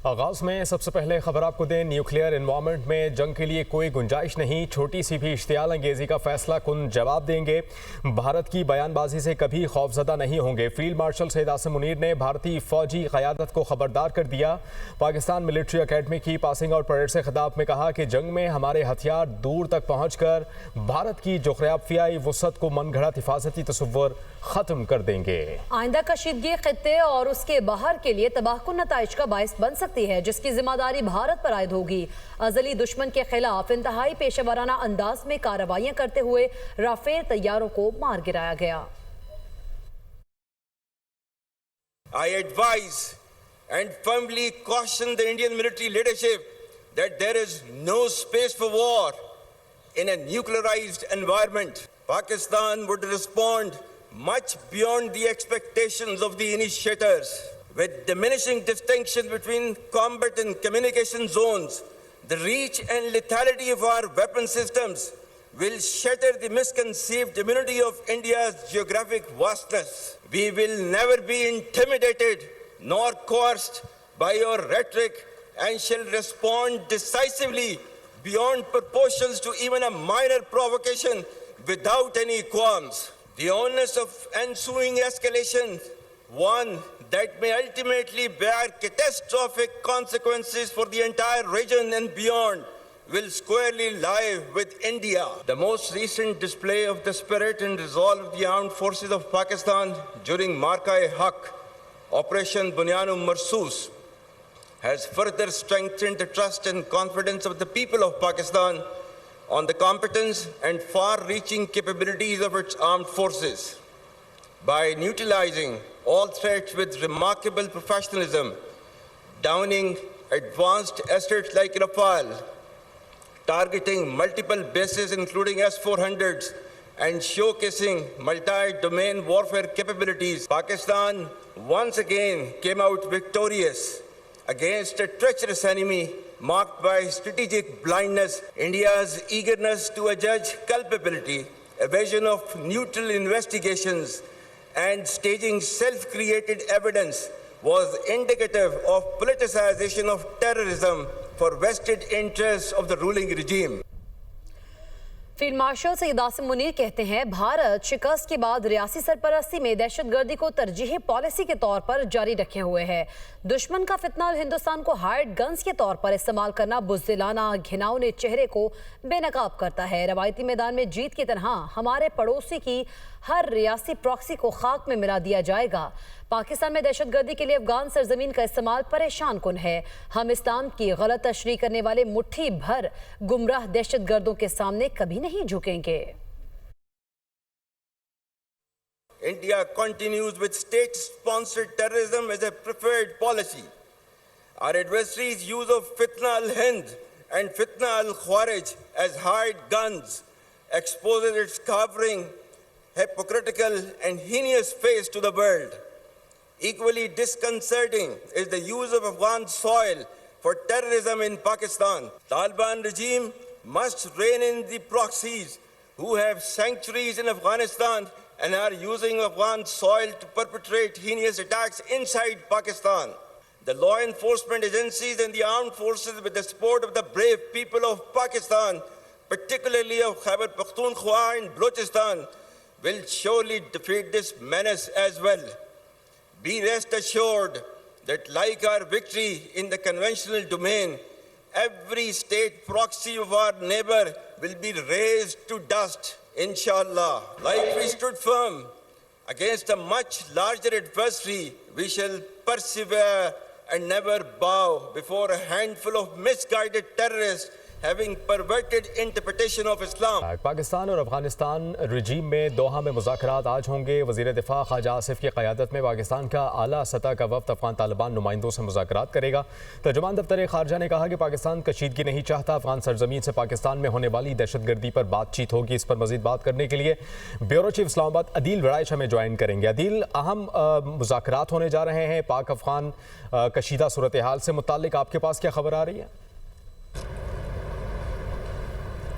आगाज में सबसे पहले खबर आपको दें, न्यूक्लियर एनवायरनमेंट में जंग के लिए कोई गुंजाइश नहीं, छोटी सी भी इश्तियाल अंगेजी का फैसला कुन जवाब देंगे। भारत की बयानबाजी से कभी खौफजदा नहीं होंगे। फील्ड मार्शल सैयद आसिम मुनीर ने भारतीय फौजी क़यादत को खबरदार कर दिया। पाकिस्तान मिलिट्री अकेडमी की पासिंग आउट परेड से खिताब में कहा कि जंग में हमारे हथियार दूर तक पहुँच कर भारत की जोग्राफियाई वसअत को मनगढ़ंत हिफाजती तसव्वुर ख़त्म कर देंगे। आइंदा कशीदगी खित्ते और उसके बाहर के लिए तबाहकुन नताइज का बायस बन सकती है, जिसकी जिम्मेदारी भारत पर आयद होगी। अजली दुश्मन के खिलाफ इंतहाई पेशेवराना अंदाज में कार्रवाइयां करते हुए राफेल तैयारों को मार गिराया गया। I advise and firmly caution the Indian military leadership that there is no space for war in a nuclearized environment. Pakistan would respond much beyond the expectations of the initiators. With diminishing distinction between combat and communication zones, the reach and lethality of our weapon systems will shatter the misconceived immunity of India's geographic vastness. We will never be intimidated nor coerced by your rhetoric and shall respond decisively beyond proportions to even a minor provocation without any qualms. The onus of ensuing escalation, one that may ultimately bear catastrophic consequences for the entire region and beyond, will squarely lie with India. The most recent display of the spirit and resolve of the armed forces of Pakistan during Marka-e-Haq, Operation Bunyan-e Marsus, has further strengthened the trust and confidence of the people of Pakistan on the competence and far-reaching capabilities of its armed forces. By neutralizing all threats with remarkable professionalism, downing advanced assets like Rafale, targeting multiple bases including S-400s, and showcasing multi-domain warfare capabilities, Pakistan once again came out victorious against a treacherous enemy marked by strategic blindness. India's eagerness to adjudge culpability, evasion of neutral investigations, and staging self-created evidence was indicative of politicization of terrorism for vested interests of the ruling regime. Field marshal Syed Asim Munir कहते हैं, भारत शिकस्त के बाद रियासी सरपरस्ती में दहशतगर्दी को तरजीही policy के तौर पर जारी रखे हुए है। दुश्मन का फितना हिंदुस्तान को हार्ड गन्स के तौर पर इस्तेमाल करना बुज़दिलाना घिनौने चेहरे को बेनकाब करता है। रवायती मैदान में जीत की तरह हमारे पड़ोसी की हर रियासी प्रॉक्सी को खाक में मिला दिया जाएगा। पाकिस्तान में दहशतगर्दी के लिए अफगान सरजमीन का इस्तेमाल परेशान कुन है। हम इस्लाम की गलत तशरीह करने वाले मुट्ठी भर गुमराह दहशतगर्दों के सामने कभी नहीं झुकेंगे। India continues with state-sponsored terrorism as a preferred policy. Our adversaries' use of Fitna al-Hind and Fitna al-Khawarij as hired guns exposes its cowering, hypocritical and heinous face to the world. Equally disconcerting is the use of Afghan soil for terrorism in Pakistan. Taliban regime must rein in the proxies who have sanctuaries in Afghanistan and are using Afghan soil to perpetrate heinous attacks inside Pakistan. The law enforcement agencies and the armed forces, with the support of the brave people of Pakistan, particularly of Khyber Pakhtunkhwa and Balochistan, will surely defeat this menace as well. Be rest assured that, like our victory in the conventional domain, every state proxy of our neighbor will be razed to dust, inshallah. Like we stood firm against a much larger adversary, we shall persevere and never bow before a handful of misguided terrorists having perverted interpretation of Islam. Pakistan और अफगानिस्तान रजीम में दोहा में मुज़ाकरात आज होंगे। वज़ीर दिफा ख्वाजा आसिफ की क़यादत में पाकिस्तान का आला सतह का वफ़द अफगान तालिबान नुमाइंदों से मुज़ाकरात करेगा। तर्जुमान दफ्तर ख़ारजा ने कहा कि पाकिस्तान कशीदगी नहीं चाहता। अफगान सरजमीन से पाकिस्तान में होने वाली दहशतगर्दी पर बातचीत होगी। इस पर मज़ीद बात करने के लिए ब्यूरो चीफ इस्लामाबाद अदील वड़ाइच हमें ज्वाइन करेंगे। अदील, अहम मुज़ाकरात होने जा रहे हैं पाक अफगान कशीदा सूरत हाल से मुताल्लिक आपके पास क्या खबर आ रही है?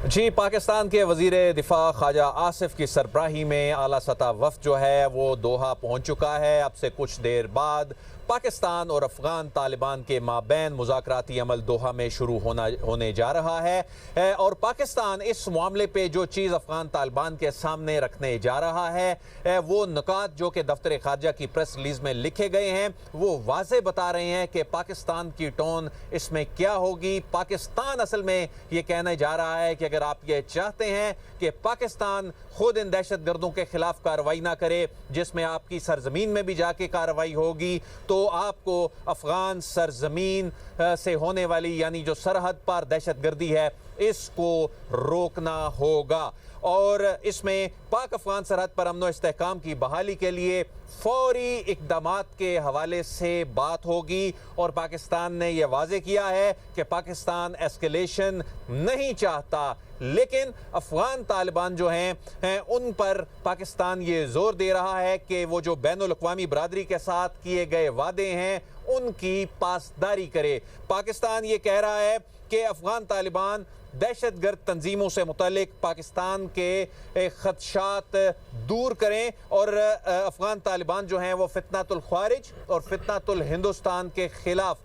जी, पाकिस्तान के वज़ीर दिफा ख्वाजा आसिफ की सरबराही में आला सतह वफ़द जो है वो दोहा पहुँच चुका है। अब से कुछ देर बाद पाकिस्तान और अफगान तालिबान के माबैन मुज़ाकराती अमल दोहा में शुरू होने जा रहा है और पाकिस्तान इस मामले पे जो चीज़ अफगान तालिबान के सामने रखने जा रहा है वो नुकात जो कि दफ्तर खारजा की प्रेस रिलीज में लिखे गए हैं वो वाज़े बता रहे हैं कि पाकिस्तान की टोन इसमें क्या होगी। पाकिस्तान असल में ये कहने जा रहा है कि अगर आप ये चाहते हैं कि पाकिस्तान खुद इन दहशतगर्दों के खिलाफ कार्रवाई ना करे जिसमें आपकी सरजमीन में भी जाके कार्रवाई होगी, तो आपको अफगान सरजमीन से होने वाली यानी जो सरहद पार दहशतगर्दी है इसको रोकना होगा। और इसमें पाक अफगान सरहद पर अमन व इस्तेहकाम की बहाली के लिए फौरी इक़दामात के हवाले से बात होगी और पाकिस्तान ने यह वाज़े किया है कि पाकिस्तान एस्केलेशन नहीं चाहता, लेकिन अफगान तालिबान जो हैं उन पर पाकिस्तान ये जोर दे रहा है कि वो जो बैनुल अक़वामी बरादरी के साथ किए गए वादे हैं उनकी पासदारी करे। पाकिस्तान ये कह रहा है कि अफगान तालिबान दहशतगर्द तंजीमों से मुतालिक पाकिस्तान के खदशात दूर करें और अफगान तालिबान जो हैं वो फितनातुल ख्वारिज और फितनातुल हिंदुस्तान के खिलाफ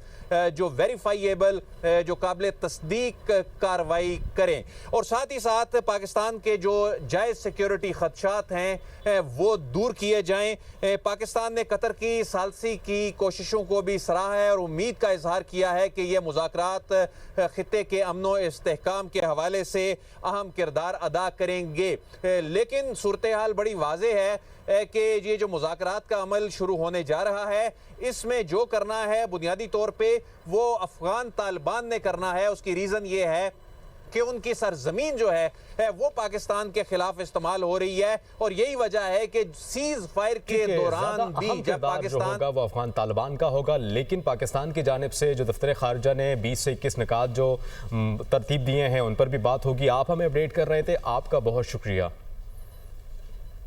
जो वेरीफाइएबल जो काबिल तस्दीक कार्रवाई करें और साथ ही साथ पाकिस्तान के जो जायज़ सिक्योरिटी खदशात हैं वो दूर किए जाएं। पाकिस्तान ने कतर की सालसी की कोशिशों को भी सराहा है और उम्मीद का इजहार किया है कि ये मुज़ाकरात खित्ते के अमन व इस्तेहकाम के हवाले से अहम किरदार अदा करेंगे। लेकिन सूरत हाल बड़ी वाज़े है कि ये जो मुज़ाकरात का अमल शुरू होने जा रहा है इसमें जो करना है बुनियादी तौर पे वो अफगान तालिबान ने करना है। उसकी रीज़न ये है कि उनकी सरजमीन जो है वो पाकिस्तान के खिलाफ इस्तेमाल हो रही है और यही वजह है कि सीज फायर के दौरान भी जब पाकिस्तान होगा वो अफगान तालिबान का होगा, लेकिन पाकिस्तान की जानिब से जो दफ्तर खारजा ने 20 से 21 निकात जो तरतीब दिए हैं उन पर भी बात होगी। आप हमें अपडेट कर रहे थे, आपका बहुत शुक्रिया।